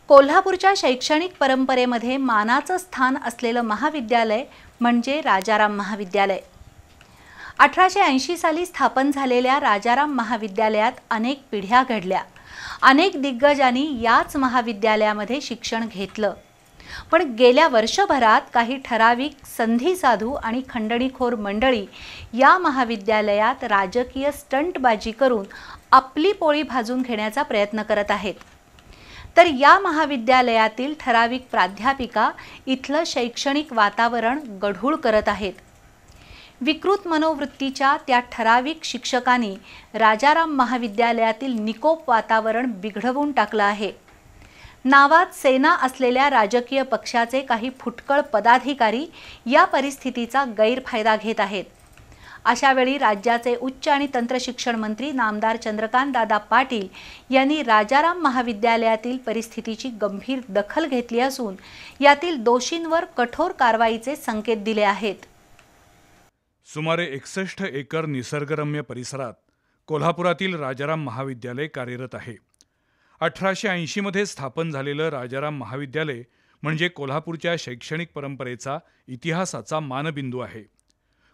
कोल्हापूरच्या शैक्षणिक परंपरेमध्ये मानाचं स्थान असलेलं महाविद्यालय म्हणजे राजाराम महाविद्यालय। 1880 साली स्थापन झालेल्या राजाराम महाविद्यालयात अनेक पिढ्या घडल्या। अनेक दिग्गजांनी याच महाविद्यालयामध्ये शिक्षण घेतलं। पण गेल्या वर्षभरात काही ठराविक संधी साधू आणि खंडणीखोर मंडळी या महाविद्यालयात राजकीय स्टंटबाजी करून आपली पोळी भाजून घेण्याचा प्रयत्न करत आहेत। तर या महाविद्यालयातील ठराविक प्राध्यापिका इथलं शैक्षणिक वातावरण गढूळ करत आहेत। विकृत मनोवृत्तीच्या त्या ठराविक शिक्षकांनी राजाराम महाविद्यालयातील निकोप वातावरण बिघडवून टाकलं आहे। नावात सेना असलेल्या राजकीय पक्षाचे काही फुटकळ पदाधिकारी या परिस्थितीचा गैरफायदा घेत आहेत। अशा वेळी राज्याचे उच्च आणि तंत्र शिक्षण मंत्री नामदार चंद्रकांत दादा पाटील यांनी राजाराम महाविद्यालयातील परिस्थितीची गंभीर दखल घेतली असून यातील दोषींवर कठोर कारवाईचे संकेत दिले आहेत। सुमारे 61 एकर निसर्गरम्य परिसरात कोल्हापुरातील राजाराम महाविद्यालय कार्यरत आहे। 1880 मध्ये स्थापन झालेलं राजाराम महाविद्यालय म्हणजे कोल्हापूरच्या शैक्षणिक परंपरेचा इतिहासाचा मानबिंदू आहे।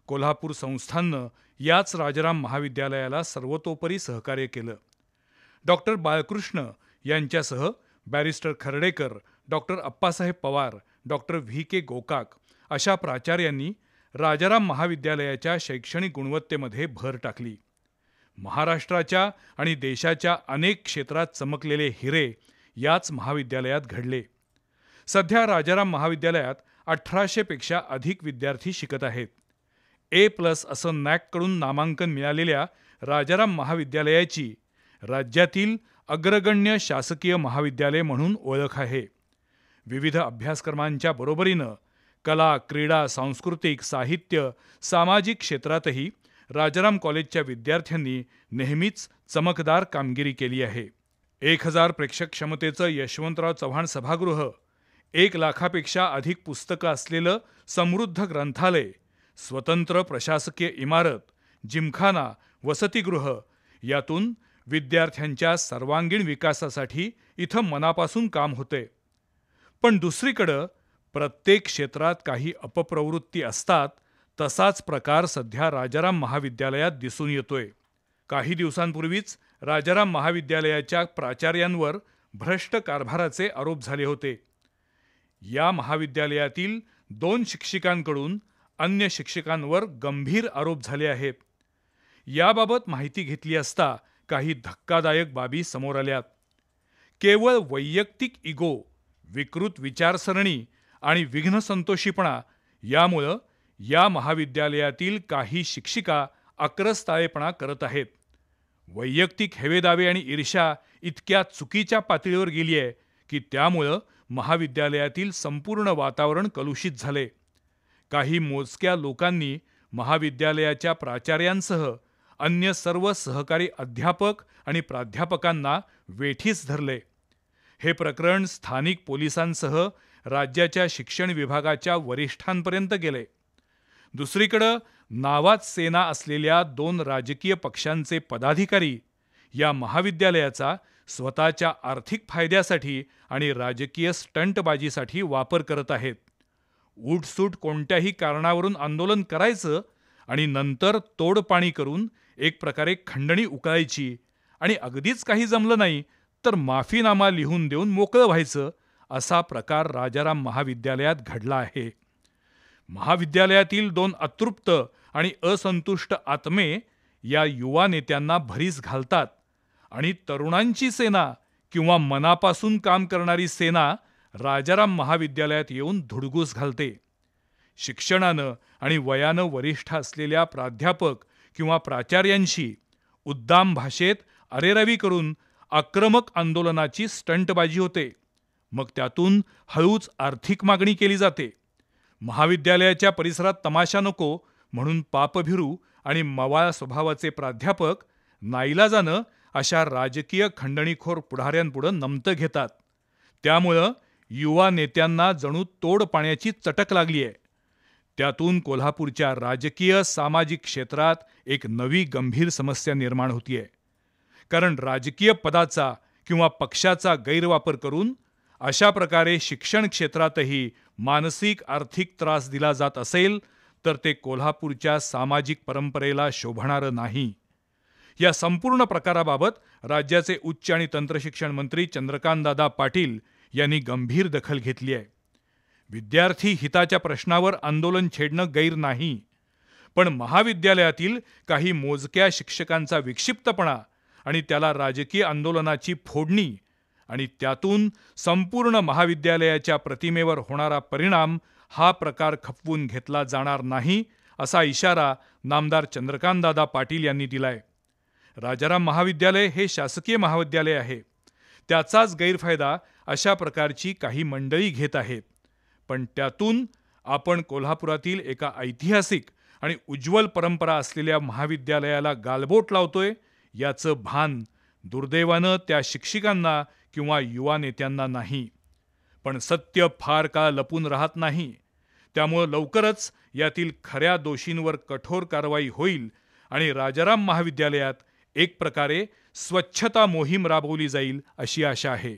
कोल्हापूर संस्थाननं याच राजाराम महाविद्यालयाला सर्वतोपरी सहकार्य केलं। डॉक्टर बाळकृष्ण यांच्यासह barrister Khardekar, doctor Appasaheb Pawar, doctor VK. Gokak अशा प्राचार्यांनी राजाराम महाविद्यालयाच्या शैक्षणिक गुणवत्तेमध्ये भर टाकली। महाराष्ट्राच्या आणि देशाच्या अनेक क्षेत्रात चमकलेले हिरे याच महाविद्यालयात घडले। सध्या राजाराम महाविद्यालयात 1800 पेक्षा अधिक विद्यार्थी शिकत आहेत। A+ असं नॅककडून नामांकन मिळालेल्या राजाराम महाविद्यालयाची राज्यातील अग्रगण्य शासकीय महाविद्यालय म्हणून ओळख आहे। विविध अभ्यासक्रमांच्या बरोबरीनं कला, क्रीडा, सांस्कृतिक, साहित्य, सामाजिक क्षेत्रातही राजाराम कॉलेजच्या विद्यार्थ्यांनी नेहमीच चमकदार कामगिरी केली आहे। 1000 प्रेक्षक क्षमतेचं यशवंतराव चव्हाण सभागृह, 1 लाखापेक्षा अधिक पुस्तकं असलेलं समृद्ध ग्रंथालय, स्वतंत्र प्रशासकीय इमारत, जिमखाना, वसतिगृह यातून विद्यार्थ्यांच्या सर्वांगीण विकासासाठी इथं मनापासून काम होते। पण दुसरीकडं प्रत्येक क्षेत्रात काही अपप्रवृत्ती असतात, तसाच प्रकार सध्या राजाराम महाविद्यालयात दिसून येतोय। काही दिवसांपूर्वीच राजाराम महाविद्यालयाच्या प्राचार्यांवर भ्रष्ट कारभाराचे आरोप झाले होते। या महाविद्यालयातील 2 शिक्षिकांकडून अन्य शिक्षकांवर गंभीर आरोप झाले आहेत। याबाबत माहिती घेतली असता काही धक्कादायक बाबी समोर आल्यात। केवळ वैयक्तिक इगो, विकृत विचारसरणी आणि विघ्नसंतोषीपणा यामुळं या महाविद्यालयातील काही शिक्षिका आक्रस्ताळेपणा करत आहेत। वैयक्तिक हेवेदावे आणि ईर्ष्या इतक्या चुकीच्या पातळीवर गेली आहे की त्यामुळं महाविद्यालयातील संपूर्ण वातावरण कलुषित झाले। काही मोजक्या लोकांनी महाविद्यालयाच्या प्राचार्यांसह अन्य सर्व सहकारी अध्यापक आणि प्राध्यापकांना वेठीस धरले। हे प्रकरण स्थानिक पोलिसांसह राज्याच्या शिक्षण विभागाच्या वरिष्ठांपर्यंत गेले। दुसरीकडे नावात सेना असलेल्या 2 राजकीय पक्षांचे पदाधिकारी या महाविद्यालयाचा स्वतःच्या आर्थिक फायद्यासाठी आणि राजकीय स्टंटबाजीसाठी वापर करत आहेत। उठसूट कोणत्याही कारणावरून आंदोलन करायचं आणि नंतर तोडपाणी करून एक प्रकारे खंडणी उकळायची आणि अगदीच काही जमलं नाही तर माफीनामा लिहून देऊन मोकळं व्हायचं, असा प्रकार राजाराम महाविद्यालयात घडला आहे। महाविद्यालयातील 2 अतृप्त आणि असंतुष्ट आत्मे या युवा नेत्यांना भरीस घालतात आणि तरुणांची सेना किंवा मनापासून काम करणारी सेना राजाराम महाविद्यालयात येऊन धुडगूस घालते। शिक्षणानं आणि वयानं वरिष्ठ असलेल्या प्राध्यापक किंवा प्राचार्यांशी उद्दाम भाषेत अरेरावी करून आक्रमक आंदोलनाची स्टंटबाजी होते। मग त्यातून हळूच आर्थिक मागणी केली जाते। महाविद्यालयाच्या परिसरात तमाशा नको म्हणून पापभिरू आणि मवाळ स्वभावाचे प्राध्यापक नाईलाजानं अशा राजकीय खंडणीखोर पुढाऱ्यांपुढे नमतं घेतात। त्यामुळं युवा नेत्यांना जणू तोड पाण्याची चटक लागली आहे। त्यातून कोल्हापूरच्या राजकीय सामाजिक क्षेत्रात एक नवी गंभीर समस्या निर्माण होतीये। कारण राजकीय पदाचा किंवा पक्षाचा गैरवापर करून अशा प्रकारे शिक्षण क्षेत्रातही मानसिक आर्थिक त्रास दिला जात असेल तर ते कोल्हापूरच्या सामाजिक परंपरेला शोभणारं नाही. या संपूर्ण प्रकाराबाबत राज्याचे उच्च आणि तंत्रशिक्षण मंत्री चंद्रकांतदादा पाटील यांनी गंभीर दखल घेतली आहे. विद्यार्थी हिताच्या प्रश्नावर आंदोलन छेडणं गैर नाही, पण महाविद्यालयातील काही मोजक्या शिक्षकांचा विक्षिप्तपणा आणि त्याला राजकीय आंदोलनाची फोडणी आणि त्यातून संपूर्ण महाविद्यालयाच्या प्रतिमेवर होणारा परिणाम हा प्रकार खपवून घेतला जाणार नाही, असा इशारा नामदार चंद्रकांतदादा पाटील यांनी दिलाय. राजाराम महाविद्यालय हे शासकीय महाविद्यालय आहे. त्याचाच गैरफायदा अशा प्रकारची काही मंडळी घेत आहेत. पण त्यातून आपण कोल्हापुरातील एका ऐतिहासिक आणि उज्ज्वल परंपरा असलेल्या महाविद्यालयाला गालबोट लावतोय याचं भान दुर्दैवानं त्या शिक्षकांना किंवा युवा नेत्यांना नाही. पण सत्य फार काळ लपून राहत नाही. त्यामुळे लवकरच यातील खऱ्या दोषींवर कठोर कारवाई होईल आणि राजाराम महाविद्यालयात एक प्रकारे स्वच्छता मोहीम राबवली जाईल अशी आशा आहे.